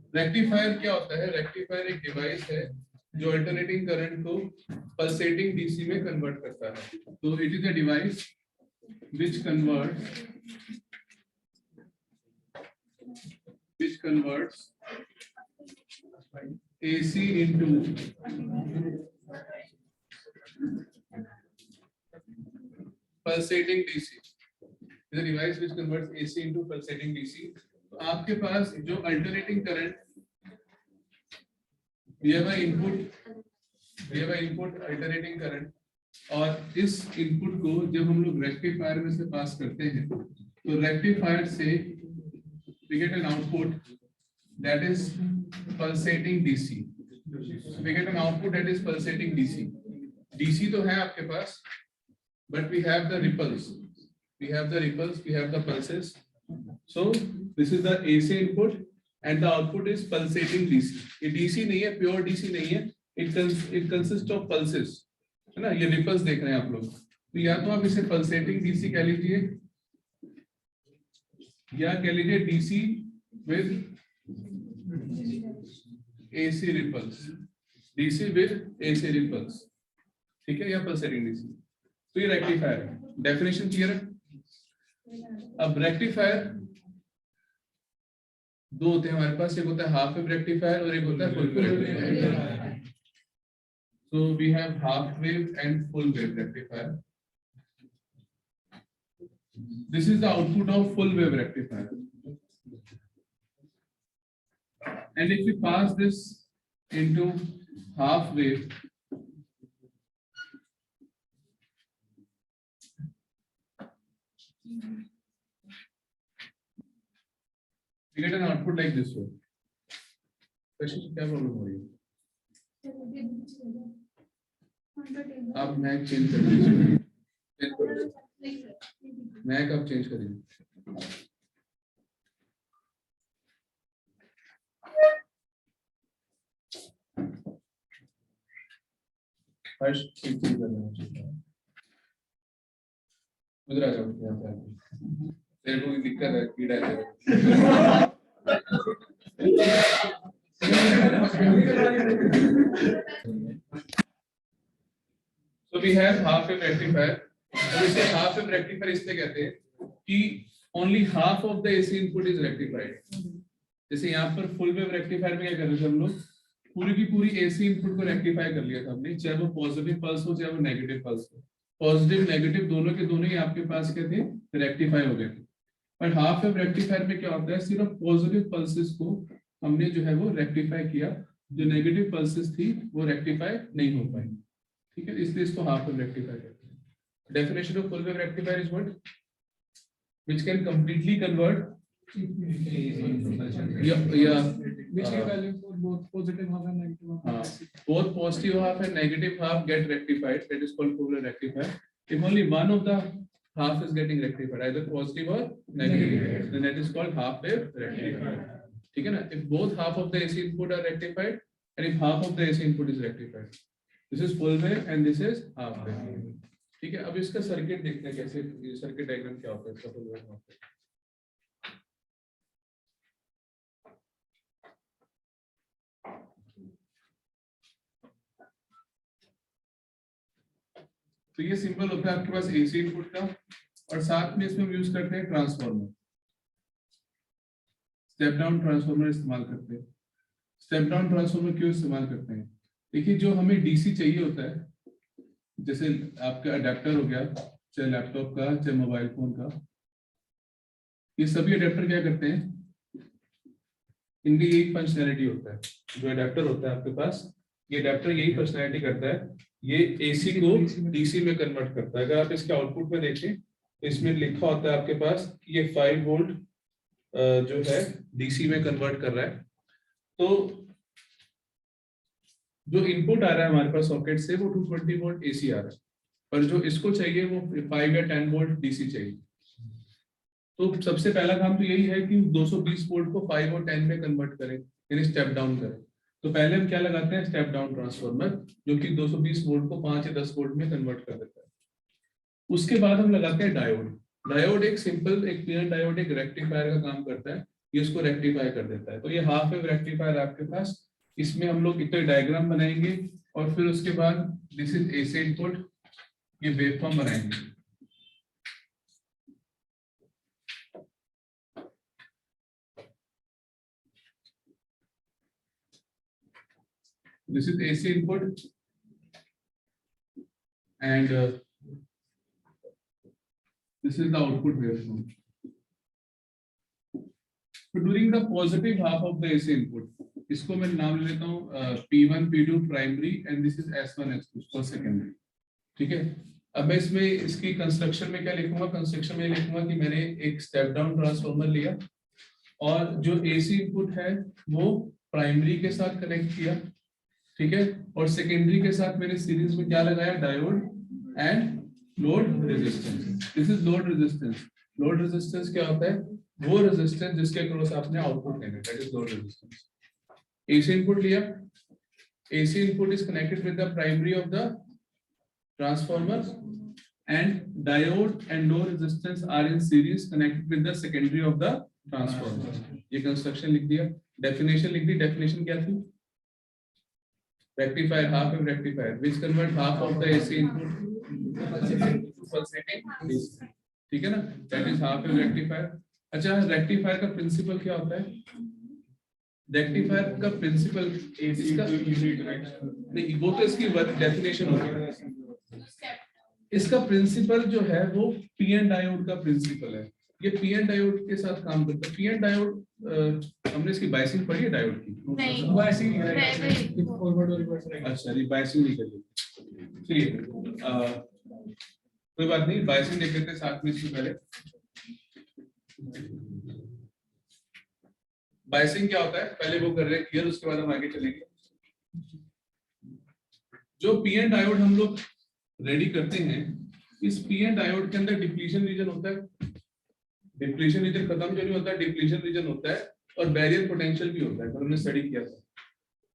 Rectifier क्या होता है? रेक्टिफायर एक डिवाइस है जो अल्टरनेटिंग करंट को पल्सेटिंग डीसी में कन्वर्ट करता है। तो it is a device which converts AC into pulsating DC. Is a device which converts AC into pulsating DC. तो आपके पास जो alternating current, we have an input alternating current, और इस इनपुट को जब हम लोग रेक्टिफायर में से पास करते हैं तो रेक्टिफायर से we get an output that is pulsating DC. We get an output that is pulsating DC. DC तो है आपके पास, but we have the ripples. We have the pulses. So this is the AC input and the output is pulsating DC. ये DC नहीं है, pure DC नहीं है. It consists of pulses. है ना? ये रिपल्स देख रहे हैं आप लोग, तो या तो आप इसे पल्सेटिंग डीसी कह लीजिए या कह लीजिए DC with AC ripples, DC with AC ripples, ठीक है, या पल्सेटिंग डीसी। तो ये रेक्टिफायर है। डेफिनेशन क्लियर है? अब रेक्टिफायर दो होते हैं हमारे पास, एक होता है हाफ वेव रेक्टिफायर और एक होता है full wave rectifier. So we have half wave and full wave rectifier. This is the output of full wave rectifier. And if we pass this into half wave, we get an output like this way. क्या problem हो रही है? अब Mac change कर दीजिए, Mac अब change करिए। First change करना चाहिए। उधर आ जाओ, यहाँ पे तेरे को दिक्कत है, कीड़ा है। So we have half wave rectifier. अब इसे half wave rectifier इसलिए कहते हैं कि only half of the AC input is rectified. जैसे यहाँ पर full wave rectifier में क्या कर रहे थे हम लोग, पूरी की पूरी AC input को rectify कर लिया था हमने, चाहे वो positive pulse हो चाहे वो negative pulse हो, positive negative दोनों के दोनों ही आपके पास क्या थे, rectify हो गए थे। पर half wave rectifier में क्या होता है, सिर्फ positive pulses को हमने जो है वो rectify किया, जो negative pulses थी वो rectify नहीं हो पाई, ठीक है, इसलिए इसको हाफ वेव रेक्टिफायर कहते हैं। Definition of full wave rectifier is what, which can completely convert which give value for both positive half and negative half. Both positive half and negative half get rectified, that is called full wave rectifier. If only one of the half is getting rectified, either positive or negative, then that is called half wave rectifier, ठीक है ना? If both half of the AC input are rectified and if half of the AC input is rectified, this is full wave and this is half wave, ठीक है। अब इसका circuit देखते हैं कैसे, सर्किट डायग्राम क्या होता है इसका फुल वेव हाफ वेव। तो ये सिंपल होता है आपके पास एसी इनपुट का, और साथ में इसमें हम यूज करते हैं ट्रांसफार्मर, स्टेप डाउन ट्रांसफार्मर इस्तेमाल करते हैं। स्टेप डाउन ट्रांसफार्मर क्यों इस्तेमाल करते हैं? देखिए, जो हमें डीसी चाहिए होता है, जैसे आपका अडेप्टर हो गया, चाहे लैपटॉप का चाहे मोबाइल फोन का, ये सभी अडेप्टर क्या करते हैं, इनकी यही फंक्शनैलिटी होता है। जो अडेप्टर होता है आपके पास, ये अडेप्टर यही फंक्शनैलिटी करता है, ये एसी को डीसी में कन्वर्ट करता है। अगर आप इसके आउटपुट में देखें तो इसमें लिखा होता है आपके पास कि ये 5 वोल्ट जो है डीसी में कन्वर्ट कर रहा है। तो जो इनपुट आ रहा है हमारे पास सॉकेट से वो 220 वोल्ट एसी आ रहा है, पर जो इसको चाहिए वो 5 या 10 वोल्ट डीसी चाहिए। तो सबसे पहला काम तो यही है कि 220 वोल्ट को 5 और 10 में कन्वर्ट करें, यानी स्टेप डाउन करें। तो पहले हम क्या लगाते हैं, स्टेप डाउन ट्रांसफार्मर, जो कि 220 वोल्ट को 5 या 10 वोल्ट में कन्वर्ट कर देता है। उसके बाद हम लगाते हैं डायोड। डायोड एक सिंपल एक पीएन डायोड एक रेक्टिफायर का काम करता है, ये उसको रेक्टिफाई कर देता है। तो ये हाफ वेव रेक्टिफायर आपके पास, इसमें हम लोग एक डायग्राम बनाएंगे और फिर उसके बाद दिस इज एसी इनपुट, ये वेवफॉर्म बनाएंगे। This is AC input and this is the output waveform. So during the positive half of the AC input, इसको मैं नाम लेता हूँ P1 P2 primary and this is S1 S2 for secondary, ठीक है। अब मैं इसमें इसकी कंस्ट्रक्शन में क्या लिखूंगा, कंस्ट्रक्शन में लिखूंगा कि मैंने एक स्टेप डाउन ट्रांसफॉर्मर लिया और जो AC इनपुट है वो प्राइमरी के साथ कनेक्ट किया, ठीक है, और सेकेंडरी के साथ मैंने सीरीज में क्या लगाया, diode and load resistance. This is load resistance. Load resistance क्या होता है, वो रेजिस्टेंस जिसके अक्रॉस आपने आउटपुट लेना है, that is load resistance. AC input लिया, AC input is connected with the primary of the transformer and diode and load resistance are in series connected with the secondary of the transformer. ये construction लिख दिया, definition लिख दी। Definition क्या थी, rectifier, half wave rectifier which convert half of the AC input to pulsating DC, ठीक है ना, that is half wave rectifier। अच्छा, रेक्टिफायर का प्रिंसिपल क्या होता है, रेक्टिफायर का प्रिंसिपल इसका नहीं, वो तो इसकी डेफिनेशन होगी। इसका प्रिंसिपल जो है वो पीएन डायोड का प्रिंसिपल है। ये पीएन डायोड के साथ काम करता है। पीएन डायोड हमने इसकी बाइसिंग पढ़ी है डायोड की? नहीं, बाइसिंग फॉरवर्ड और रिवर्स रहेगा। अच्छा, बाइसिंग नहीं करिए, चलिए कोई बात नहीं, बाइसिंग देख लेते हैं साथ में। इससे पहले बाइसिंग क्या होता है पहले वो कर रहे हैं क्लियर, उसके बाद हम आगे चलेंगे। जो पीएन डायोड हम लोग रेडी करते हैं, इस पीएन डायोड के अंदर डिप्लीशन रीजन होता है। डिप्लीशन रीजन खत्म जो नहीं होता, डिप्लीशन रीजन होता है, और बैरियर पोटेंशियल भी होता है। तो हमने स्टडी किया था,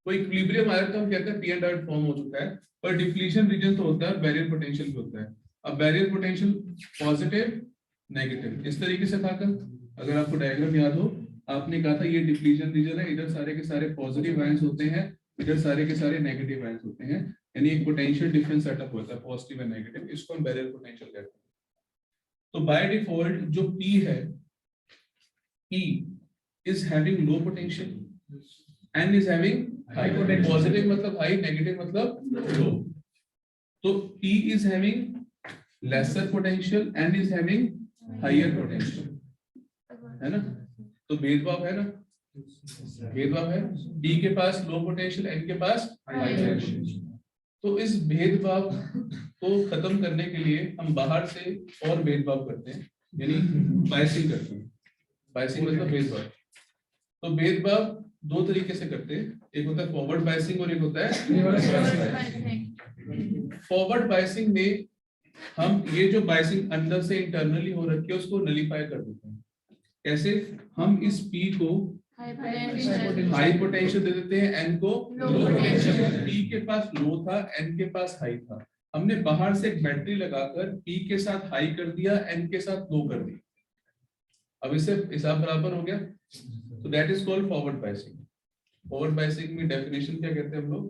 कोई इक्विलिब्रियम आया तो हम कहते हैं पीएन डायोड फॉर्म हो चुका है, पर डिप्लीशन रीजन तो होता है, बैरियर पोटेंशियल भी होता है। अब बैरियर पोटेंशियल पॉजिटिव नेगेटिव इस तरीके से था कल, अगर आपको डायग्राम याद हो, आपने कहा था ये डिप्लीशन रीजन है, इधर सारे के सारे पॉजिटिव आयंस होते हैं, इधर सारे के सारे नेगेटिव आयंस होते हैं, यानी एक पोटेंशियल डिफरेंस सेटअप होता है पॉजिटिव एंड नेगेटिव, इसको हम बैरियर पोटेंशियल कहते हैं। तो बाय डिफॉल्ट जो P है, P is having low potential and is having high potential। positive मतलब high, negative मतलब low। तो P is having lesser potential and is having higher potential, है ना। तो भेदभाव है ना, भेदभाव है। P के पास लो पोटेंशियल, N के पास हाई पोटेंशियल। तो इस भेदभाव को खत्म करने के लिए हम बाहर से और भेदभाव करते हैं, यानी बायसिंग करते हैं। बायसिंग मतलब भेदभाव। तो भेदभाव दो तरीके से करते हैं, एक होता है फॉरवर्ड बायसिंग और एक होता है रिवर्स बायसिंग। फॉरवर्ड बायसिंग में हम ये जो बायसिंग अंदर से इंटरनली हो रखी है उसको नलीफाई कर देते हैं। कैसे, हम इस P को हाई पोटेंशियल दे देते हैं, N को लो पोटेंशियल। P के पास लो था, N के पास हाई था, हमने बाहर से एक बैटरी लगाकर P के साथ हाई कर दिया, N के साथ लो कर दिया। अब इससे हिसाब बराबर हो गया, तो that is called forward biasing. Forward biasing में डेफिनेशन क्या कहते हैं हम लोग,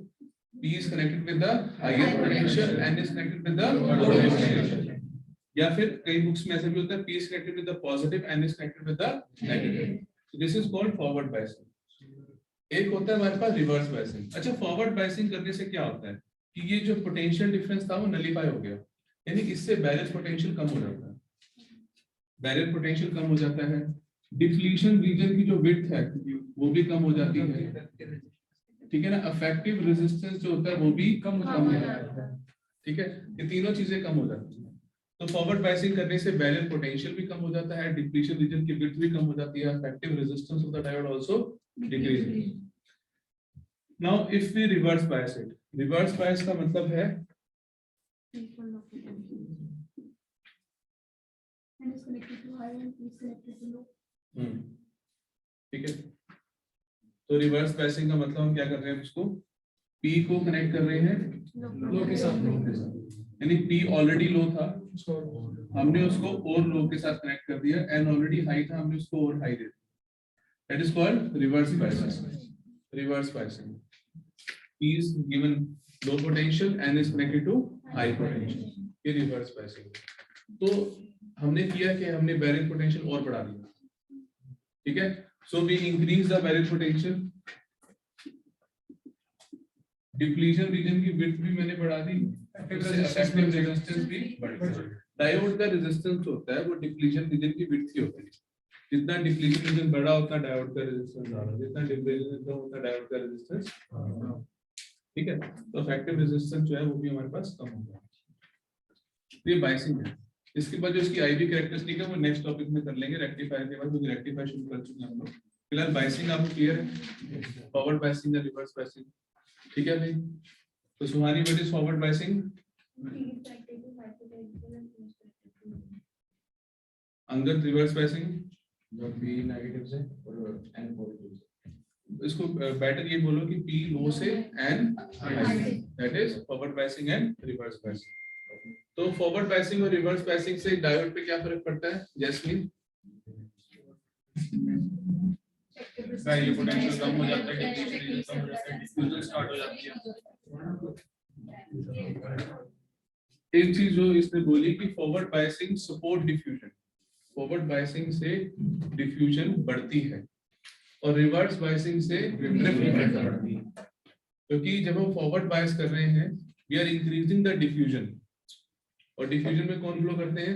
P is connected with the higher potential, N is connected with the lower potential। या फिर कई बुक्स में ऐसा भी होता है, P is connected with the positive, N is connected with the negative। So this is called forward biasing। एक होता है हमारे पास रिवर्स बायसिंग। अच्छा, फॉरवर्ड बायसिंग करने से क्या होता है कि ये जो पोटेंशियल डिफरेंस था वो नलीफाई हो गया, यानी इससे बैरियर पोटेंशियल कम हो जाता है। बैरियर पोटेंशियल कम हो जाता है, डिप्लीशन रीजन की जो विड्थ है वो भी कम हो जाती है, ठीक है ना। इफेक्टिव रेजिस्टेंस जो होता है वो भी कम हो जाता है, ठीक है। ये तीनों चीजें कम हो जाती है। तो फॉरवर्ड बायसिंग करने से बैरियर पोटेंशियल भी कम हो जाता है, डिप्लीशन रीजन की विड्थ भी कम हो जाती है, effective resistance of the diode also decreases. Now if we reverse bias it, reverse bias का मतलब है ठीक है। तो रिवर्स बायसिंग का मतलब हम क्या कर रहे हैं, उसको P को कनेक्ट कर रहे हैं लो के साथ। यानी P ऑलरेडी लो था, हमने उसको और लो के साथ कनेक्ट कर दिया, N ऑलरेडी हाई था, हमने उसको और हाई दे दिया. That is called reverse biasing. Reverse biasing. P is given low potential, N is connected to high potential. ये reverse biasing. तो हमने किया कि हमने bearing potential और बढ़ा दिया, ठीक है. So we increase the bearing potential. Depletion region की width भी मैंने बढ़ा दी, effective resistance भी बढ़ गई. डायोड का रेजिस्टेंस होता है वो डिप्लीशन रीजन की विड्थ ही होती है. जितना डिप्लीशन रीजन बड़ा होता है डायोड का रेजिस्टेंस ज्यादा, जितना डिप्लीशन कम होता है डायोड का रेजिस्टेंस, ठीक है. तो इफेक्टिव रेजिस्टेंस जो है वो भी हमारे पास कम होगा. तो ये बायसिंग है. इसके बाद जो इसकी आईवी कैरेक्टरिस्टिक है वो नेक्स्ट टॉपिक में कर लेंगे रेक्टिफायर के बाद, क्योंकि रेक्टिफायर शुरू कर चुके हैं हम लोग. फिलहाल बायसिंग आपको क्लियर है, फॉरवर्ड बायसिंग या रिवर्स बायसिंग, ठीक है भाई. तो Suhani, what is forward biasing? Angad, reverse biasing? P negative से और N पॉजिटिव से. इसको बेटर ये बोलो कि P लो से N high, that is forward biasing and reverse biasing. तो फॉरवर्ड बायसिंग और रिवर्स बायसिंग से डायोड पे क्या फर्क पड़ता है जैस्मीन? ये पोटेंशियल कम हो जाता है, डिफ्यूजन कम हो जाता है, डिफ्यूजन स्टार्ट हो जाती है. एक चीज जो इसने बोली कि forward biasing support diffusion, forward biasing से डिफ्यूजन बढ़ती है और रिवर्स बायसिंग से ड्रिफ्ट बढ़ती है. क्योंकि जब हम फॉरवर्ड बायस कर रहे हैं we are increasing the diffusion, और डिफ्यूजन में कौन फ्लो करते हैं?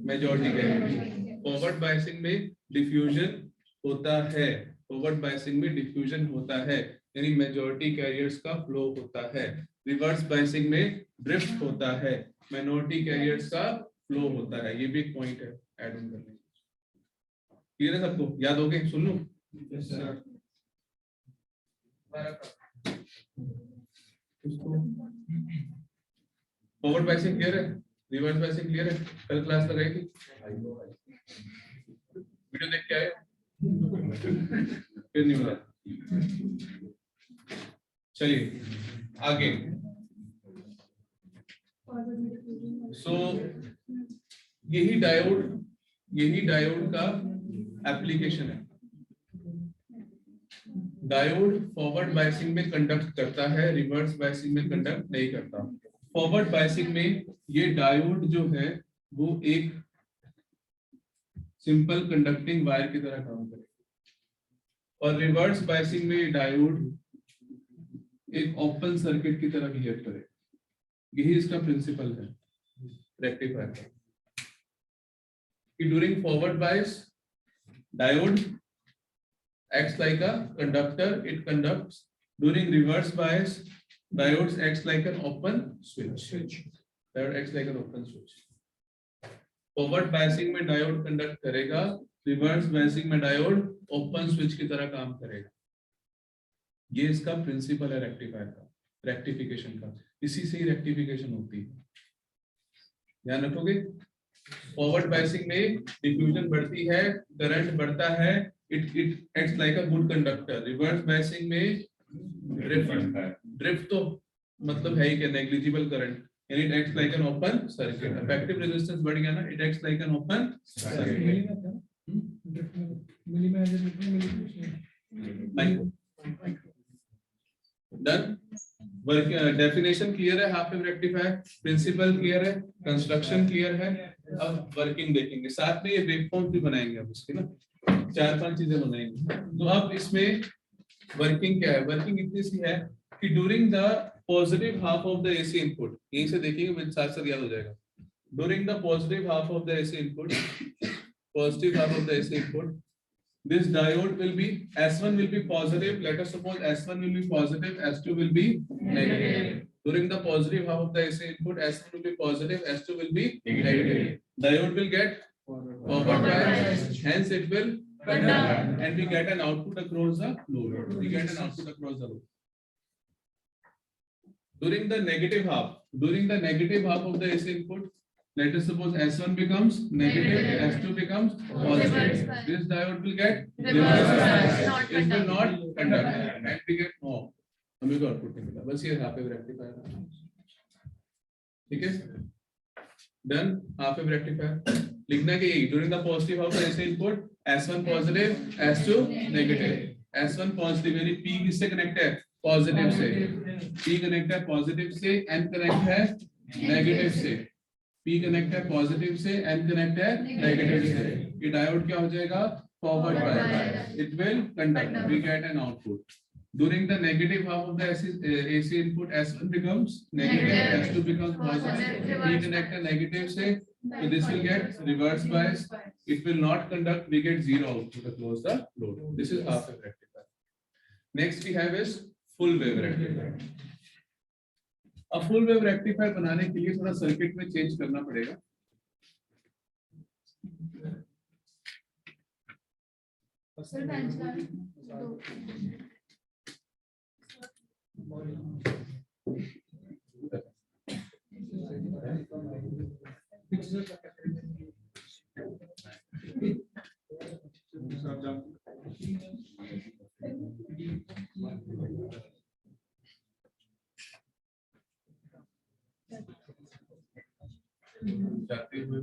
Majority carrier. फॉरवर्ड बायसिंग में डिफ्यूजन होता है, फॉरवर्ड बायसिंग में डिफ्यूजन होता है, यानी मेजॉरिटी कैरियर्स का फ्लो होता है. रिवर्स बायसिंग में ड्रिफ्ट होता है, माइनॉरिटी कैरियर्स का फ्लो होता है. ये भी एक पॉइंट है ऐड ऑन करने. क्लियर है सबको? याद हो गए? सुन लो. Yes sir. Forward biasing clear है, रिवर्स बायसिंग क्लियर है? कल क्लास लगाई थी, वीडियो देख के आए फिर नहीं मिला. चलिए आगे. सो यही डायोड का एप्लीकेशन है. डायोड फॉरवर्ड बायसिंग में कंडक्ट करता है, रिवर्स बायसिंग में कंडक्ट नहीं करता. फॉरवर्ड बायसिंग में ये डायोड जो है वो एक सिंपल कंडक्टिंग वायर की तरह काम करेगा, और रिवर्स बायसिंग में डायोड एक ओपन सर्किट की तरह बिहेव करेगा. यही इसका प्रिंसिपल है रेक्टिफायर का. कि during forward bias diode acts like a conductor, it conducts. During reverse bias diodes acts like an open switch. Diode acts like an open switch. Forward biasing में diode conduct करेगा, reverse biasing में diode open switch की तरह काम करेगा. ये इसका principal है रेक्टिफायर का, रेक्टिफिकेशन का. इसी से ही रेक्टिफिकेशन होती है, ध्यान रखोगे. फॉरवर्ड बायसिंग में डिफ्यूजन बढ़ती है, करंट बढ़ता है, it acts like a good conductor. Reverse biasing में ड्रिफ्ट तो मतलब है ही कि नेग्लिजिबल करंट, यानी it acts like an open circuit. Effective resistance बढ़ गया ना, it acts like an open circuit. Done. Definition clear है, half wave rectifier, principle clear है, कंस्ट्रक्शन क्लियर है. अब वर्किंग देखेंगे, साथ में ये वेवफॉर्म भी बनाएंगे अब इसके ना, 4-5 चीजें बनाएंगे. तो अब इसमें वर्किंग क्या है? वर्किंग इतनी सी है कि during the positive half of the AC input, यहीं से देखेंगे मेरे साथ साथ याद हो जाएगा. During the positive half of the AC input, positive half of the AC input, this diode will be, S1 will be positive, let us suppose S1 will be positive, S2 will be negative. During the positive half of the AC input, S1 will be positive, S2 will be negative. Diode will get forward bias, hence it will conduct, and we get an output across the load. We get an output across the load. During the negative half of the AC input, let us suppose S1 becomes negative, S2 becomes positive. This diode will get reverse bias. It will not conduct, and we get no. हमें को output नहीं मिला, बस ये half wave rectifier है. ठीक है, done. Half wave rectifier लिखना कि during the positive half wave ऐसे input S1 positive, S2 negative. S1 positive यानी P किससे कनेक्ट है? पॉजिटिव से। P कनेक्ट है पॉजिटिव से, N कनेक्ट है नेगेटिव से। P कनेक्ट है पॉजिटिव से, N कनेक्ट है नेगेटिव से। ये डायोड क्या हो जाएगा? Forward bias. It will conduct. We get an output. During the negative half of the AC input, S1 becomes negative, S2 becomes positive. P connect a negative say, so this will get reverse bias. It will not conduct. We get zero output to close the load. This is half wave rectifier. Next we have is full wave rectifier. अब full wave rectifier बनाने के लिए थोड़ा circuit में change करना पड़ेगा। जाते हुए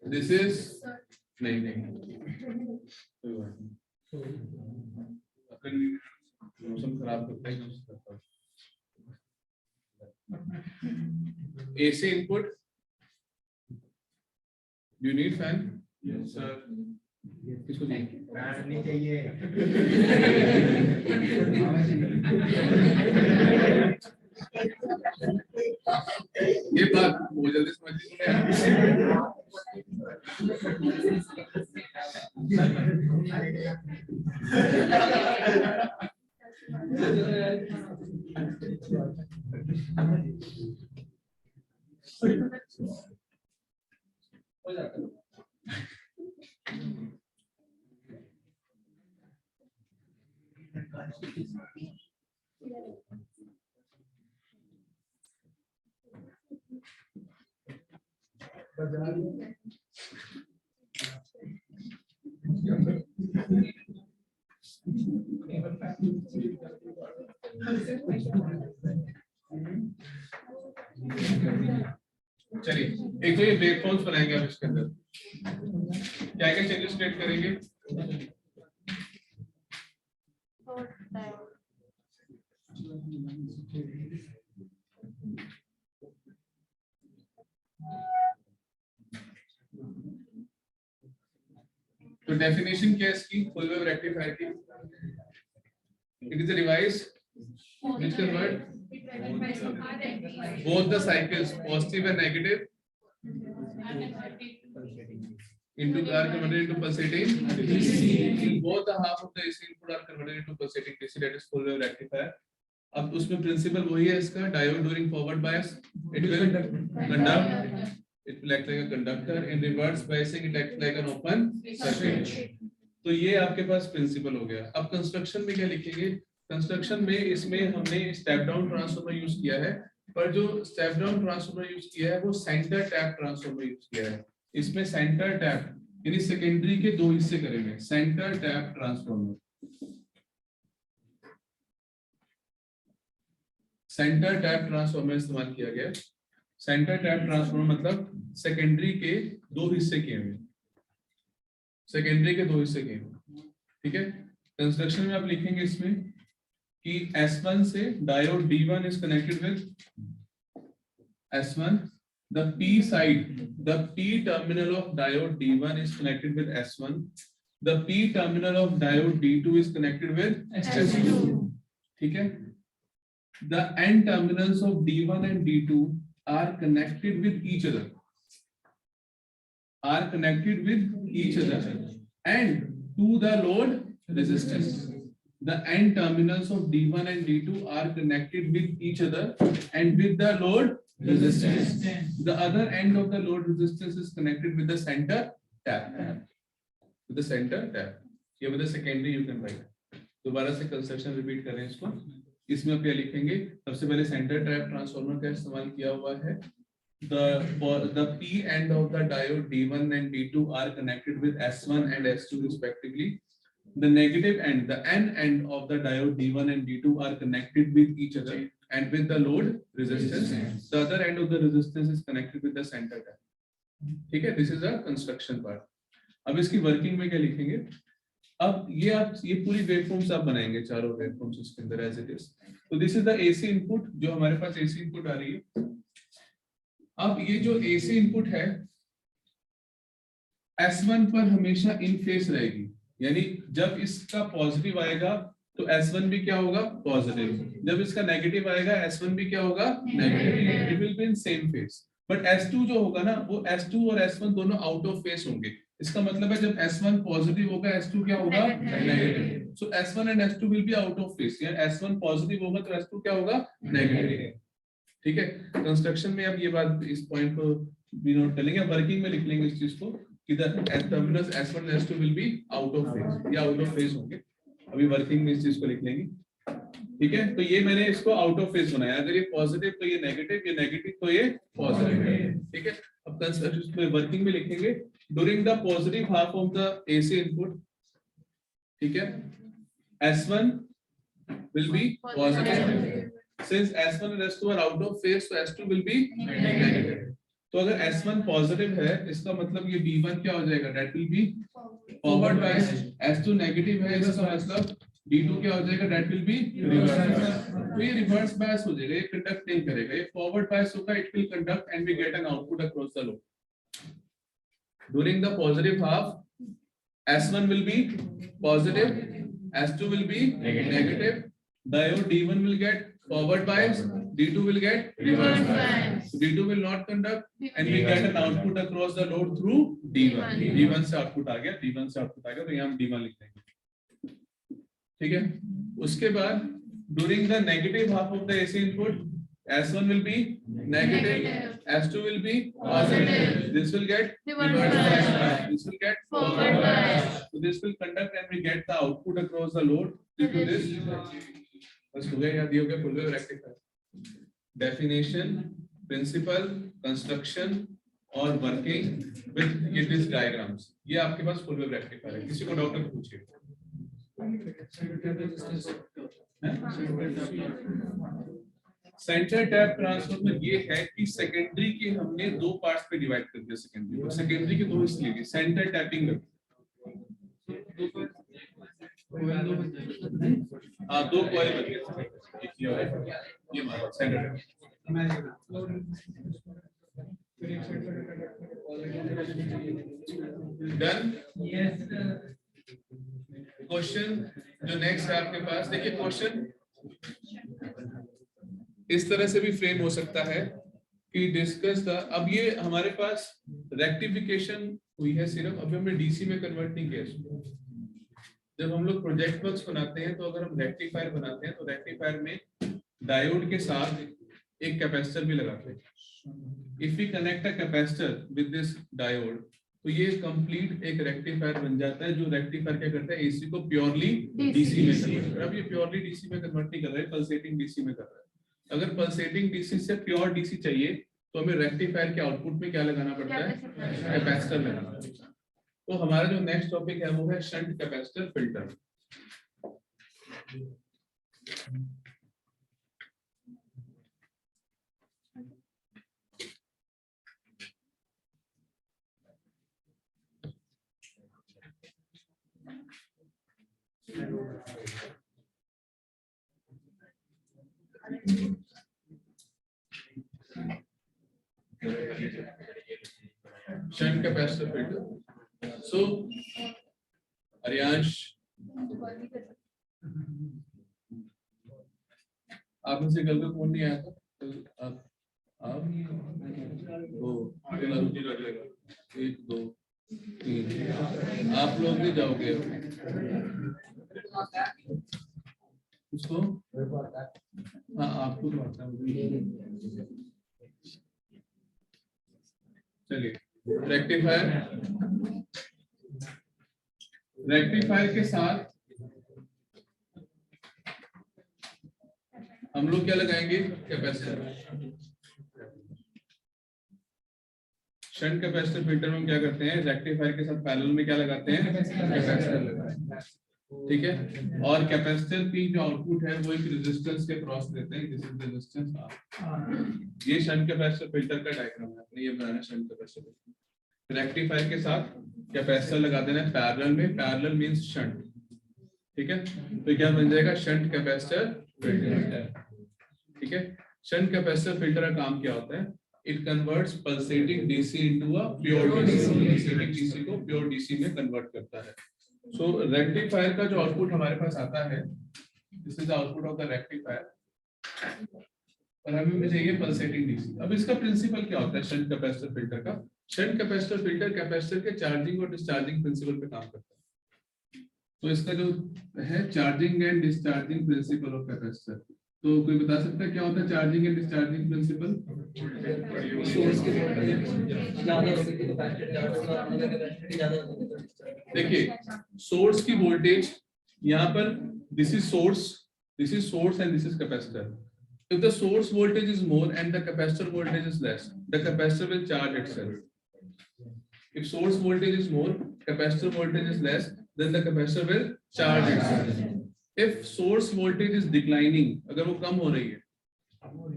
दिस इज नहीं कोई बात नहीं, मौसम खराब करता है। AC input, you need fan? Yes sir. किसको चाहिए? फैन नहीं चाहिए। ये बात वो जल्दी समझ लीजिए। हो जाता है। चलिए एक तो ये ब्रेकफॉर्म्स बनाएंगे आप इसके अंदर, क्या क्या चेंजेस क्रिएट करेंगे? तो डेफिनेशन क्या है इसकी फुल वेव रेक्टिफायर की? It is a device which convert both the cycles positive and negative into are converted into pulsating DC. Both the half of the AC input are converted into pulsating DC, that is full wave rectifier. अब उसमें principal वही है इसका, diode during forward bias it will conduct, it will act like a conductor, in reverse biasing it acts like an open circuit. तो ये आपके पास principal हो गया। अब कंस्ट्रक्शन में क्या लिखेंगे? कंस्ट्रक्शन में इसमें हमने स्टेप डाउन ट्रांसफार्मर यूज किया है, पर जो स्टेप डाउन ट्रांसफार्मर यूज किया है वो सेंटर टैप ट्रांसफार्मर यूज किया है। इसमें सेंटर टैप यानी सेकेंडरी के दो हिस्से करेंगे, centre tap transformer. Centre tap transformer इस्तेमाल किया गया। सेंटर टैप ट्रांसफार्मर मतलब सेकेंडरी के दो हिस्से किए हुए, सेकेंडरी के दो हिस्से किए हुए, ठीक है। कंस्ट्रक्शन में आप लिखेंगे इसमें कि S1 से diode D1 is connected with S1, the P side, the P terminal of diode D1 is connected with S1, the P terminal of diode D2 is connected with S2, ठीक है। The N terminals of D1 and D2 are connected with each other, and to the load resistance. The N terminals of D1 and D2 are connected with each other and with the load resistance. The other end of the load resistance is connected with the center tap. With the center tap. Here with the secondary you can write. दोबारा से construction repeat करें इसको। इसमें आप क्या लिखेंगे? सबसे पहले सेंटर टैप ट्रांसफार्मर का इस्तेमाल किया हुआ है the P end of the diode D1 and D2 are connected with S1 and S2 respectively. The negative end, the N end of the diode D1 and D2 are connected with each other and with the load resistance. The other end of the resistance is connected with the center tap. ठीक है, this is a construction part. अब इसकी working में क्या लिखेंगे? अब ये पूरी वेवफॉर्म्स आप बनाएंगे, चारों वेवफॉर्म्स इसके अंदर एज इट इज. तो this is the AC input, जो हमारे पास एसी इनपुट आ रही है. अब ये जो एसी इनपुट है S1 पर हमेशा इन फेस रहेगी, यानी जब इसका पॉजिटिव आएगा तो S1 भी क्या होगा? पॉजिटिव. जब इसका नेगेटिव आएगा S1 भी क्या होगा? Negative. It will be in same face. But S2 जो होगा ना, वो S2 और S1 दोनों आउट ऑफ फेस होंगे. इसका मतलब है जब S1 पॉजिटिव होगा S2 क्या होगा? Negative. So S1 and S2 will be out of face. यानी S1 पॉजिटिव होगा तो S2 क्या होगा? नेगेटिव. ठीक है. कंस्ट्रक्शन में अब ये बात, इस पॉइंट को भी नोट कर लेंगे. वर्किंग में लिख लेंगे इस चीज को कि द टर्मिनल्स S1 और S2 will be out of face या आउट ऑफ फेस होंगे. अभी वर्किंग में इस चीज को लिख लेंगे. ठीक है. तो ये मैंने इसको आउट ऑफ फेस बनाया. अगर ये पॉजिटिव तो ये नेगेटिव तो ये पॉजिटिव. ठीक है. अब कंस्ट्रक्शन में वर्किंग में लिखेंगे during the positive half of the AC input. ठीक है. S1 will be positive. Since S1 and S2 are out of phase, so S2 will be negative. तो अगर S1 पॉजिटिव है, इसका मतलब ये D1 क्या हो जाएगा? That will be forward bias. S2 negative है, इसका मतलब D2 क्या हो जाएगा? That will be reverse bias. तो ये reverse bias हो जाएगा, ये conduct नहीं करेगा. ये forward bias होगा, it will conduct and we get an output across the load. During the positive half, S1 will be positive, S2 will be negative. Diode D1 will get forward bias, D2 will get reverse bias. So D2 will not conduct and we get an output across the load through D1. D1 से output आ गया, D1 से output आ गया, तो यहाँ हम D1 लिख देंगे. ठीक है. उसके बाद during the negative half of the AC input, S1 will be negative, S2 will be positive. This will get reverse bias. This will get forward bias. So this will conduct and we get the output across the load due to this. बस हो गया, याद हो गया. Full wave rectifier, definition, principle, construction और working with ये this diagrams. ये आपके पास फुल वेव रेक्टिफायर है. किसी को डाउट है पूछिए. सेंटर टैप ट्रांसफार्मर ये है कि सेकेंडरी के हमने दो पार्ट्स पे डिवाइड कर दिया. सेकेंडरी के दो इसलिए लिए सेंटर टैपिंग. हाँ, दो कॉइल बन गए. ये हमारा सेंटर टैप. डन. क्वेश्चन जो नेक्स्ट है आपके पास, देखिए क्वेश्चन इस तरह से भी फ्रेम हो सकता है कि डिस्कस द. अब ये हमारे पास रेक्टिफिकेशन हुई है सिर्फ, अभी हमने डीसी में कन्वर्ट नहीं किया. जब हम लोग प्रोजेक्ट वर्क्स बनाते हैं तो अगर हम रेक्टिफायर बनाते हैं तो रेक्टिफायर में डायोड के साथ एक कैपेसिटर भी लगाते हैं. If we connect a capacitor with this diode तो ये कंप्लीट एक रेक्टिफायर बन जाता है, जो रेक्टिफायर क्या करता है? एसी को प्योरली डीसी में कन्वर्ट कर रहा है. अब ये प्योरली डीसी में कन्वर्ट नहीं कर रहा है, पल्सेटिंग डीसी में कर रहा है. अगर पल्सेटिंग डीसी से प्योर डीसी चाहिए तो हमें रेक्टिफायर के आउटपुट में क्या लगाना पड़ता है? कैपेसिटर लगाना पड़ता है. तो हमारा जो नेक्स्ट टॉपिक है वो है shunt capacitor filter. Shunt capacitor filter. So, अर्यांश, आप में से कल को कौन नहीं आया था? आप दो, 1 2 3, आप लोग भी जाओगे. उसको हाँ, आपको तो आता है. चलिए, रेक्टिफायर के साथ हम लोग क्या लगाएंगे? कैपेसिटर. शंट कैपेसिटर फिल्टर में क्या करते हैं, रेक्टिफायर के साथ पैरेलल में क्या लगाते हैं, कैपेसिटर लगाते हैं, ठीक है। और कैपेसिटर की जो आउटपुट है वो एक रेजिस्टेंस के क्रॉस देते हैं, दिस इज रेजिस्टेंस R। ये शंट कैपेसिटर फिल्टर का डायग्राम है, आपने ये बनाना शंट कैपेसिटर। रेक्टिफायर के साथ कैपेसिटर लगा देना है पैरेलल में, पैरेलल मींस शंट, ठीक है। तो क्या बन जाएगा, शंट कैपेसिटर फिल्टर, ठीक है। शंट कैपेसिटर फिल्टर का काम क्या होता है, it converts pulsating DC into a pure DC, pulsating DC को प्योर डीसी में कन्वर्ट करता है। सो रेक्टिफायर का जो आउटपुट हमारे पास आता है, this is output of the rectifier, और हमें चाहिए पल्सेटिंग डीसी। अब इसका प्रिंसिपल क्या होता है शंट कैपेसिटर फिल्टर का, शंट कैपेसिटर फिल्टर कैपेसिटर के चार्जिंग और डिस्चार्जिंग प्रिंसिपल पे काम करता है। तो इसका जो है charging and discharging principle of capacitor, तो कोई बता सकता है क्या होता है चार्जिंग एंड डिस्चार्जिंग प्रिंसिपल? देखिए सोर्स की वोल्टेज यहाँ पर, this is source and this is capacitor. If the source voltage is more and the capacitor voltage is less, the capacitor will charge itself. If source voltage is more, capacitor voltage is less, then the capacitor will charge itself. If source voltage is declining, अगर वो कम हो रही है,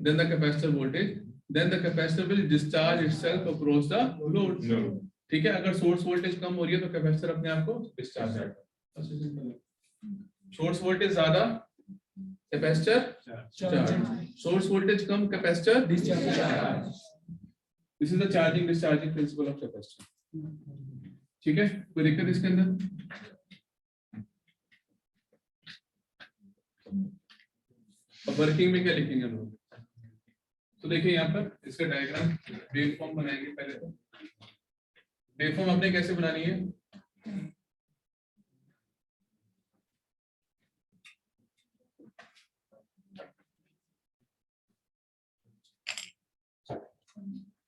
then the capacitor voltage, then the capacitor will discharge itself across the load. ठीक है, अगर source voltage कम हो रही है तो capacitor अपने आप को discharge करेगा। Source voltage ज्यादा, capacitor charge, source voltage come, capacitor discharge. This is the charging discharging principle of capacitor, ठीक है। कोई दिक्कत इसके अंदर? अब वर्किंग में क्या लिखेंगे हम लोग, तो देखिए यहाँ पर इसका डायग्राम वेवफॉर्म बनाएंगे। पहले तो वेवफॉर्म आपने कैसे बनानी है,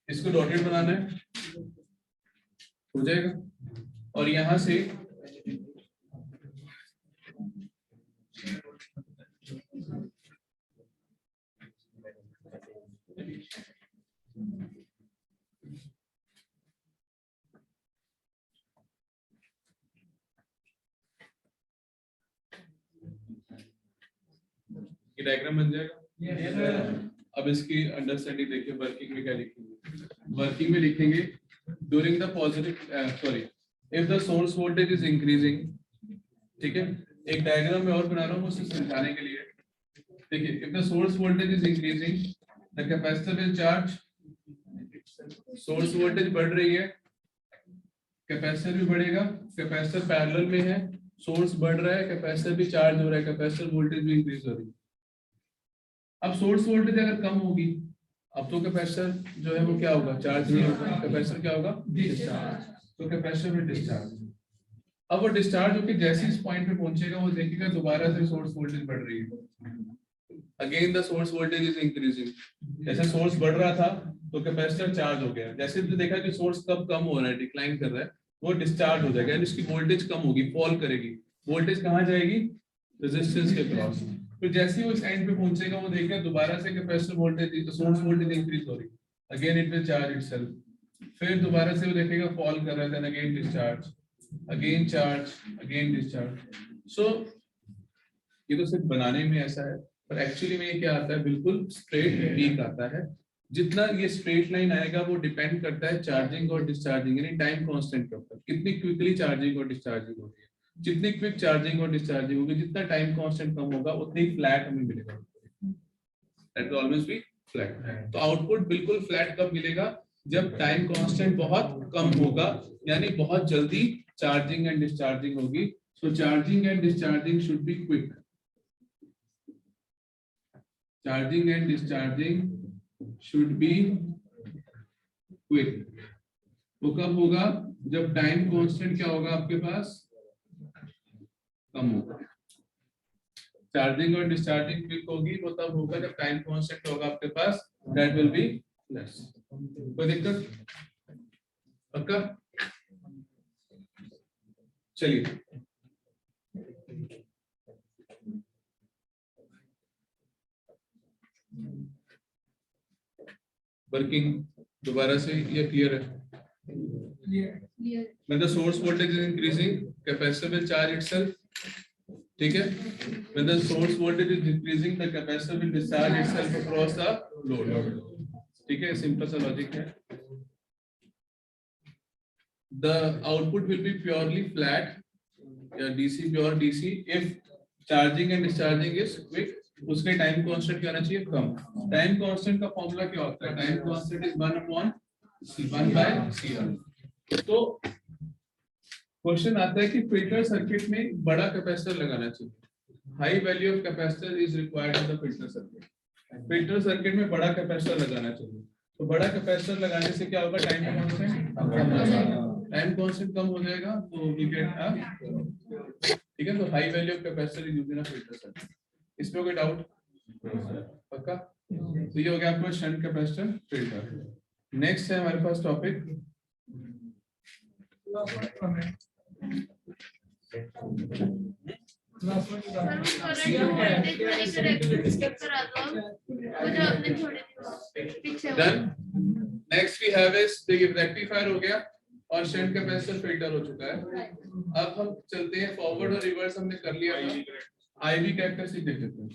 इसको डॉटेड बनाना है, हो जाएगा। और यहां से ये डायग्राम बन जाएगा। अब इसकी अंडरस्टैंडिंग देखिए, वर्किंग में क्या लिखेंगे, वर्किंग में लिखेंगे during the positive if the source voltage is increasing, ठीक है। एक डायग्राम में और बना रहा हूँ उसे समझाने के लिए। देखिए if the source voltage is increasing the capacitor will charge, source voltage बढ़ रही है, कैपेसिटर भी बढ़ेगा, कैपेसिटर पैरेलल में है, सोर्स बढ़ रहा है, कैपेसिटर भी चार्ज हो रहा है, कैपेसिटर वोल्टेज भी इंक्रीज हो रही है। अब सोर्स वोल्टेज अगर कम होगी, अब तो कैपेसिटर जो है वो क्या होगा, चार्ज नहीं होगा, कैपेसिटर क्या होगा, डिस्चार्ज, तो कैपेसिटर में डिस्चार्ज। अब वो डिस्चार्ज होकर जैसे इस पॉइंट पे पहुंचेगा वो देखेगा दोबारा से सोर्स वोल्टेज बढ़ रही है, again the source voltage is increasing. जैसे सोर्स बढ़ रहा था तो कैपेसिटर चार्ज हो गया, जैसे देखा कि सोर्स कब कम हो रहा है, डिक्लाइन कर रहा है, वो डिस्चार्ज हो जाएगा, यानी इसकी वोल्टेज कम होगी, फॉल करेगी। वोल्टेज कहाँ जाएगी, रेजिस्टेंस के क्रॉस। फिर जैसे ही वो इस एंड पे पहुंचेगा वो देखेगा दोबारा से capacitor voltage, source voltage increase हो रही है, again it will charge itself. फिर दोबारा से वो देखेगा फॉल कर रहा है, then again discharge, again charge, again discharge. So ये तो सिर्फ बनाने में ऐसा है, पर एक्चुअली में ये क्या आता है, बिल्कुल स्ट्रेट पीक आता है। जितना ये स्ट्रेट लाइन आएगा वो डिपेंड करता है चार्जिंग और डिस्चार्जिंग यानी टाइम कांस्टेंट के ऊपर, कितनी क्विकली चार्जिंग और डिस्चार्जिंग हो रही है। जितनी क्विक चार्जिंग और डिस्चार्जिंग होगी, जितना टाइम कांस्टेंट कम होगा, उतनी फ्लैट हमें मिलेगा, that will always be flat. तो आउटपुट बिल्कुल फ्लैट कब मिलेगा, जब टाइम कांस्टेंट बहुत कम होगा, यानी बहुत जल्दी चार्जिंग एंड डिस्चार्जिंग होगी। So charging and discharging should be quick, charging and discharging should be quick. वो कब होगा, जब टाइम कांस्टेंट क्या होगा आपके पास, कम होगा। चार्जिंग और डिस्चार्जिंग क्विक होगी वो तब होगा जब टाइम कांस्टेंट होगा आपके पास, दैट विल बी लेस। कोई दिक्कत, पक्का? चलिए वर्किंग दोबारा से, ये क्लियर है? When the source voltage is increasing, capacitor will charge itself. ठीक है? When the source voltage is decreasing, the capacitor will discharge itself across the load. ठीक है? Simple सा logic है. The output will be purely flat, DC pure DC if charging and discharging is quick. उसके time constant क्या होना चाहिए? कम. Time constant का formula क्या होता है? Time constant is 1/CR. तो क्वेश्चन आता है कि फिल्टर सर्किट में बड़ा कैपेसिटर लगाना चाहिए. High value of capacitor is required in the filter circuit. Filter circuit में बड़ा कैपेसिटर लगाना चाहिए. तो बड़ा कैपेसिटर लगाने से क्या होगा? टाइम कांस्टेंट कम हो जाएगा. टाइम कांस्टेंट कम हो जाएगा तो वी गेट अ, ठीक है. तो high value of capacitor is used in a filter circuit. इसमें कोई डाउट? पक्का? तो ये हो गया आपका शंट कैपेसिटर फिल्टर. नेक्स्ट है हमारे पास topic done. Next we have is देखिए रेक्टिफायर हो गया और शंट कैपेसिटर फिल्टर हो चुका है. अब हम चलते हैं फॉरवर्ड और रिवर्स. हमने कर लिया था. आईवी कैरेक्टरिस्टिक देख लेते हैं.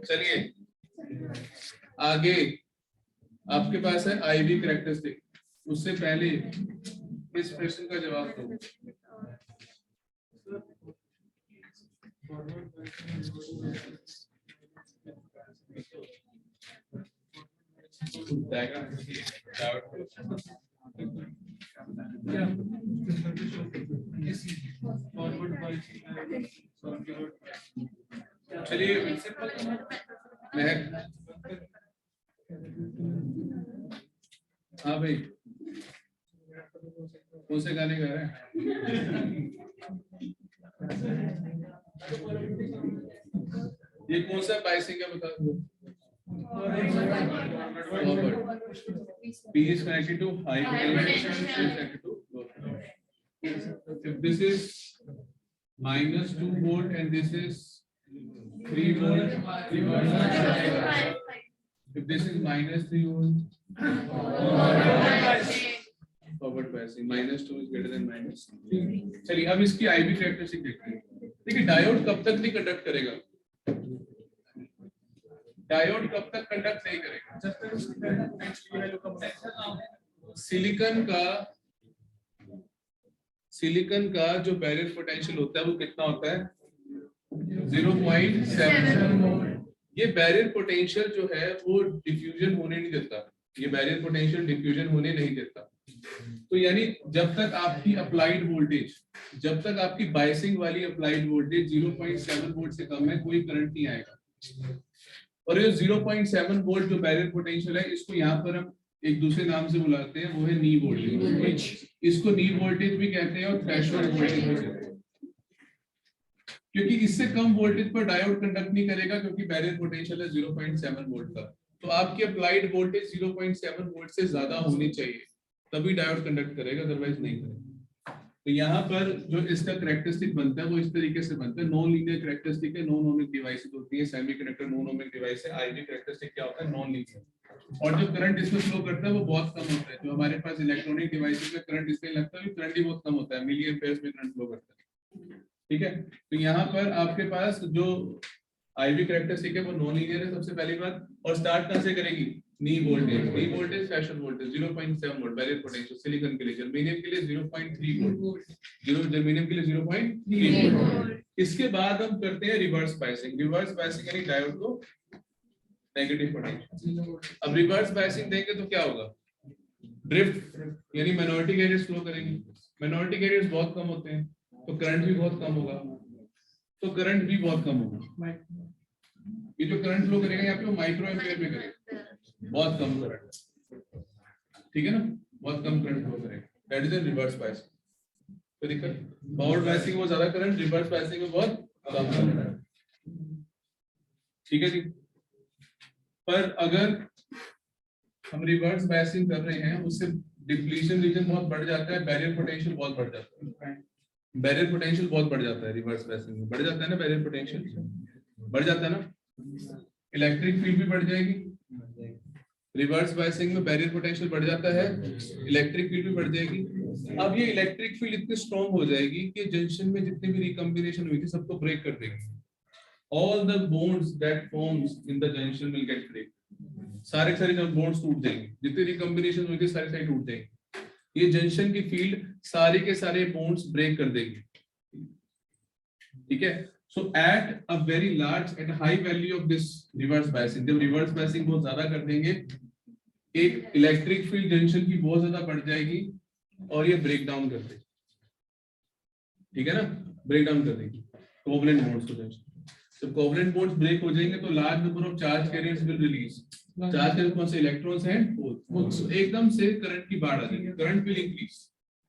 चलिए आगे आपके पास है आईवी कैरेक्टरिस्टिक. उससे पहले इस प्रश्न का जवाब दो. चलिए हाँ भाई कौन से गाने गा रहे हैं? ये कौन सा बाइसिंग है बता दो. P is connected to high potential, is connected to low potential. If this is minus 2 volt and this is 3 volt, if this is minus 3 volt, forward biasing. Minus 2 is greater than minus 3. चलिए अब इसकी IV characteristic देखते हैं. देखिए diode कब तक नहीं conduct करेगा? डायोड कब तक कंडक्ट नहीं करेगा? जब तक उसकी पोटेंशियल वैल्यू कम है. सिलिकॉन का जो बैरियर पोटेंशियल होता है वो कितना होता है? 0.7. ये बैरियर पोटेंशियल जो है वो डिफ्यूजन होने नहीं देता. ये बैरियर पोटेंशियल डिफ्यूजन होने नहीं देता. तो यानी जब तक आपकी अप्लाइड वोल्टेज, जब तक आपकी बायसिंग वाली अप्लाइड वोल्टेज 0.7 वोल्ट से कम है कोई करंट नहीं आएगा. और ये 0.7 वोल्ट जो बैरियर पोटेंशियल है इसको यहाँ पर हम एक दूसरे नाम से बुलाते हैं, वो है नी वोल्टेज. इसको नी वोल्टेज भी कहते हैं और थ्रेशोल्ड वोल्टेज भी कहते हैं. क्योंकि इससे कम वोल्टेज पर डायोड कंडक्ट नहीं करेगा क्योंकि बैरियर पोटेंशियल है 0.7 वोल्ट का. तो आपकी अप्लाइड वोल्टेज 0.7 वोल्ट से ज्यादा होनी चाहिए तभी डायोड कंडक्ट करेगा, अदरवाइज नहीं करेगा. तो यहाँ पर जो इसका कैरेक्टरिस्टिक बनता है वो इस तरीके से बनता है. नॉन लीनियर कैरेक्टरिस्टिक है, नॉन ओमिक डिवाइसेस होती है. सेमीकंडक्टर नॉन ओमिक डिवाइस है. आईवी कैरेक्टरिस्टिक क्या होता है? Non linear. और जो करंट इसमें फ्लो करता है वो बहुत कम होता है. जो हमारे पास इलेक्ट्रॉनिक डिवाइसेस में करंट इसमें लगता है करंट ही बहुत कम होता है. मिली एम्पेयर्स में करंट फ्लो करता है. ठीक है. तो यहाँ पर आपके पास जो आईवी कैरेक्टरिस्टिक है वो नॉन लीनियर है सबसे पहली बात. और स्टार्ट कहां से करेगी? नी voltage threshold voltage 0.7 volt barrier potential. Silicon के लिए, जर्मेनियम के लिए 0.3 वोल्ट, जर्मेनियम के लिए 0.3 वोल्ट. इसके बाद हम करते हैं रिवर्स बायसिंग. रिवर्स बायसिंग यानी डायोड को नेगेटिव पोटेंशियल. अब रिवर्स बायसिंग देंगे तो क्या होगा? ड्रिफ्ट यानी माइनॉरिटी कैरियर्स फ्लो करेंगे. माइनॉरिटी कैरियर्स बहुत कम होते हैं तो करंट भी बहुत कम होगा. तो करंट भी बहुत कम होगा. ये जो करंट फ्लो करेगा यहाँ पे वो माइक्रो एम्पियर में करेगा. बहुत कम करंट. ठीक है ना? बहुत कम करंट फ्लो करेगा. That is the reverse biasing. कोई दिक्कत? फॉरवर्ड बायसिंग में ज्यादा करंट, रिवर्स बायसिंग में बहुत कम करंट. ठीक है जी. पर अगर हम रिवर्स बायसिंग कर रहे हैं उससे डिप्लीशन रीजन बहुत बढ़ जाता है, बैरियर पोटेंशियल बहुत बढ़ जाता है। बैरियर पोटेंशियल बहुत बढ़ जाता है रिवर्स बायसिंग में, बढ़ जाता है ना बैरियर पोटेंशियल, बढ़ जाता है ना। इलेक्ट्रिक फील्ड भी बढ़ जाएगी, रिवर्स बायसिंग में बैरियर पोटेंशियल बढ़ जाता है, इलेक्ट्रिक फील्ड भी बढ़ जाएगी। अब ये इलेक्ट्रिक फील्ड इतनी स्ट्रॉन्ग हो जाएगी कि जंक्शन में जितनी भी रिकॉम्बिनेशन हुई थी सबको ब्रेक कर देगी। All the bonds that forms in the junction will get break. सारे जब bonds टूट जाएंगे, जितनी रिकॉम्बिनेशन हुई थी सारी टूट जाएंगी। ये जंक्शन की फील्ड सारे के सारे bonds ब्रेक कर देगी, ठीक है। So at a very large and high value of this reverse biasing, जब reverse biasing बहुत ज्यादा कर देंगे, एक इलेक्ट्रिक फील्ड जंक्शन की बहुत ज्यादा बढ़ जाएगी और ये ब्रेक डाउन कर देगी, ठीक है ना, ब्रेक डाउन कर देगी कोवलेंट बॉन्ड्स को जंक्शन। जब कोवलेंट बॉन्ड्स ब्रेक हो जाएंगे तो large number of charge carriers will release. Charge carrier कौन से, इलेक्ट्रॉन्स हैं, होल्स। एकदम से करंट की बाढ़ आ जाएगी, करंट विल इंक्रीज,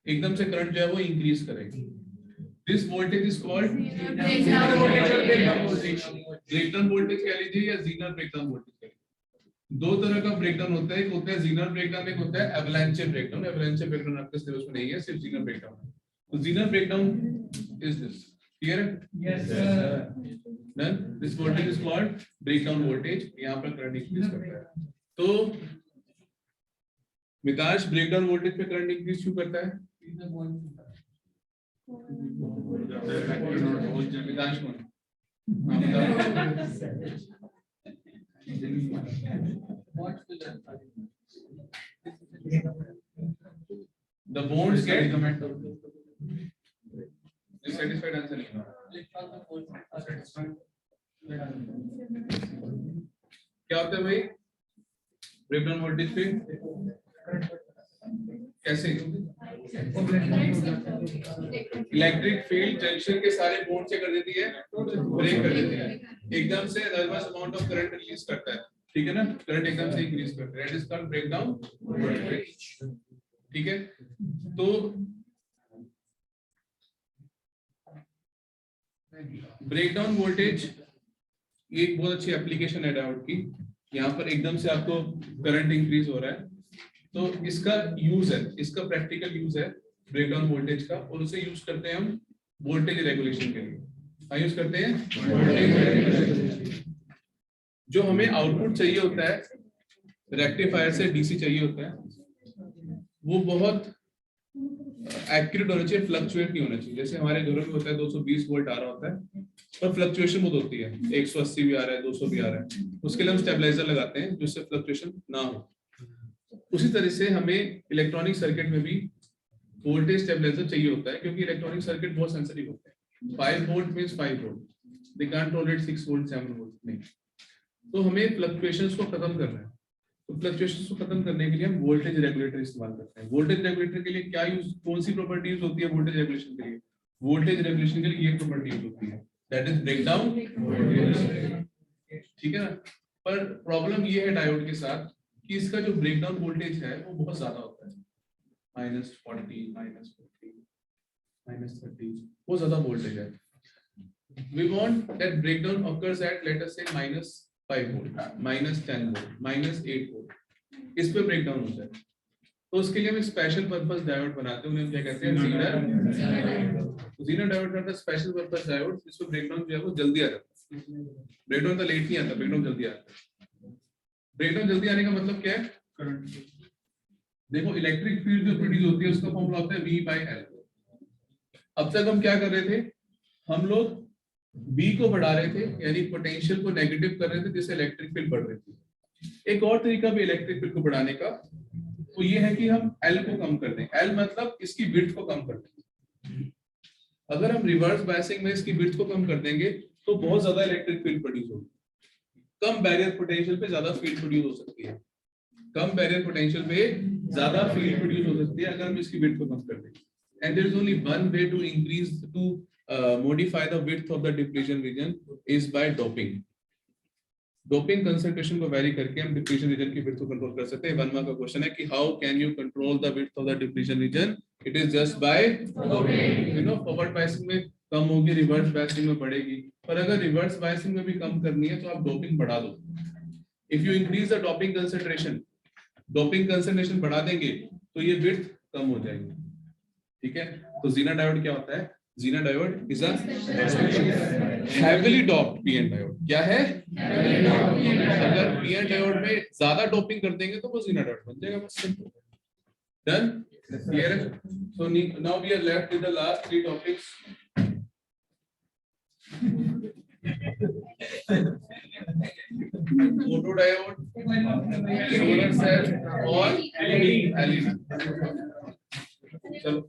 एकदम से करंट जो है वो इंक्रीज करेगी। This voltage is called breakdown voltage कह लीजिए या ज़ीनर ब्रेकडाउन वोल्टेज कह लीजिए। दो तरह का ब्रेकडाउन होता है, एक होता है ज़ीनर ब्रेकडाउन, एक होता है एवलांचे ब्रेकडाउन। एवलांचे ब्रेकडाउन आपके सिलेबस में नहीं है, सिर्फ ज़ीनर ब्रेकडाउन। तो ज़ीनर ब्रेकडाउन इज दिस, क्लियर है? Yes sir. Then this voltage is called breakdown voltage, यहाँ पर करंट इंक्रीज करता है। तो मिताश ब्रेकडाउन वोल्टेज पे करंट इंक्रीज क्यों करता है? मिताश कौन? हाँ बताओ। The bonds get dissatisfied answer नहीं है। क्या होता है भाई ब्रेकडाउन वोल्टेज पे? कैसे? इलेक्ट्रिक फील्ड जंक्शन के सारे बॉन्ड से कर देती है, ब्रेक कर देती है, एकदम से एनर्वस अमाउंट ऑफ करंट रिलीज करता है, ठीक है ना, करंट एकदम से इंक्रीज करता है। That is called breakdown voltage, ठीक है। तो ब्रेकडाउन वोल्टेज ये एक बहुत अच्छी एप्लीकेशन है डायोड की। यहाँ पर एकदम से आपको करंट इंक्रीज हो रहा है, तो इसका यूज है, इसका प्रैक्टिकल यूज है ब्रेकडाउन वोल्टेज का, और उसे यूज करते हैं हम वोल्टेज रेगुलेशन के लिए। यूज करते हैं जो हमें आउटपुट चाहिए होता है रेक्टिफायर से डीसी चाहिए होता है, वो बहुत एक्यूरेट होना चाहिए, फ्लक्चुएट नहीं होना चाहिए। जैसे हमारे घरों में होता है 220 वोल्ट आ रहा होता है पर फ्लक्चुएशन बहुत होती है, 180 भी आ रहा है, 200 भी आ रहा है, उसके लिए हम स्टेबलाइजर लगाते हैं जिससे फ्लक्चुएशन ना हो। उसी तरह से हमें इलेक्ट्रॉनिक सर्किट में भी वोल्टेज स्टेबलाइजर चाहिए होता है, क्योंकि इलेक्ट्रॉनिक सर्किट बहुत सेंसिटिव होते हैं। 5 volt means 5 volt, they can't tolerate 6 volt 7 volt नहीं। तो हमें फ्लक्चुएशंस को खत्म करना है, तो फ्लक्चुएशंस को खत्म करने के लिए हम वोल्टेज रेगुलेटर इस्तेमाल करते हैं। वोल्टेज रेगुलेटर के लिए क्या यूज, कौन सी प्रॉपर्टी यूज होती है वोल्टेज रेगुलेशन के लिए? वोल्टेज रेगुलेशन के लिए ये प्रॉपर्टी यूज होती है, दैट इज ब्रेकडाउन, ठीक है ना। पर प्रॉब्लम ये है डायोड के साथ कि इसका जो ब्रेकडाउन वोल्टेज है वो बहुत ज्यादा होता है, -40, -40, -30, बहुत ज्यादा वोल्टेज है। We want that breakdown occurs at let us say -5 volt, -10 volt, -8 volt, इस पे ब्रेकडाउन होता है। तो उसके लिए हम स्पेशल पर्पस डायोड बनाते हैं, उन्हें हम क्या कहते हैं? ज़ीनर डायोड का स्पेशल पर्पस डायोड, जिसमें ब्रेकडाउन जो है वो जल्दी आ जाता है। ब्रेकडाउन तो लेट नहीं आता, ब्रेकडाउन जल्दी आता है। ब्रेकडाउन जल्दी आने का मतलब क्या है? करंट। देखो इलेक्ट्रिक फील्ड जो प्रोड्यूस होती है उसका फॉर्मूला होता है V/L। अब तक हम क्या कर रहे थे, हम लोग B को बढ़ा रहे थे, यानी पोटेंशियल को नेगेटिव कर रहे थे, जिससे इलेक्ट्रिक फील्ड बढ़ रही थी। एक और तरीका भी इलेक्ट्रिक फील्ड को बढ़ाने का वो ये है कि हम L को कम कर दें। L मतलब इसकी विड्थ को कम कर दें। अगर हम रिवर्स बायसिंग में इसकी विड्थ को कम कर देंगे तो बहुत ज्यादा इलेक्ट्रिक फील्ड प्रोड्यूस होगी। कम बैरियर पोटेंशियल पे ज्यादा फील्ड प्रोड्यूस हो सकती है, कम बैरियर पोटेंशियल पे ज्यादा फील्ड प्रोड्यूस हो सकती है अगर हम इसकी विड्थ को कम कर दें। And there is only one way to increase to modify the width of the depletion region is by doping. Doping concentration को vary करके हम depletion region की width को control कर सकते हैं। 1 मार्क का क्वेश्चन है कि how can you control the width of the depletion region? It is just by doping. You know, forward biasing में कम होगी, reverse biasing में बढ़ेगी, पर अगर reverse biasing में भी कम करनी है तो आप doping बढ़ा दो। If you increase the doping concentration बढ़ा देंगे तो ये विड्थ कम हो जाएगी, ठीक है। तो जीना डायोड क्या होता है? Zener diode is a heavily doped PN diode. क्या है? अगर पीएन डायोड में ज्यादा डोपिंग कर देंगे तो वो जीना डायोड बन जाएगा, बस सिंपल। डन? क्लियर है? So now we are left with the last three topics. Photodiode, solar cell और एलईडी। चलो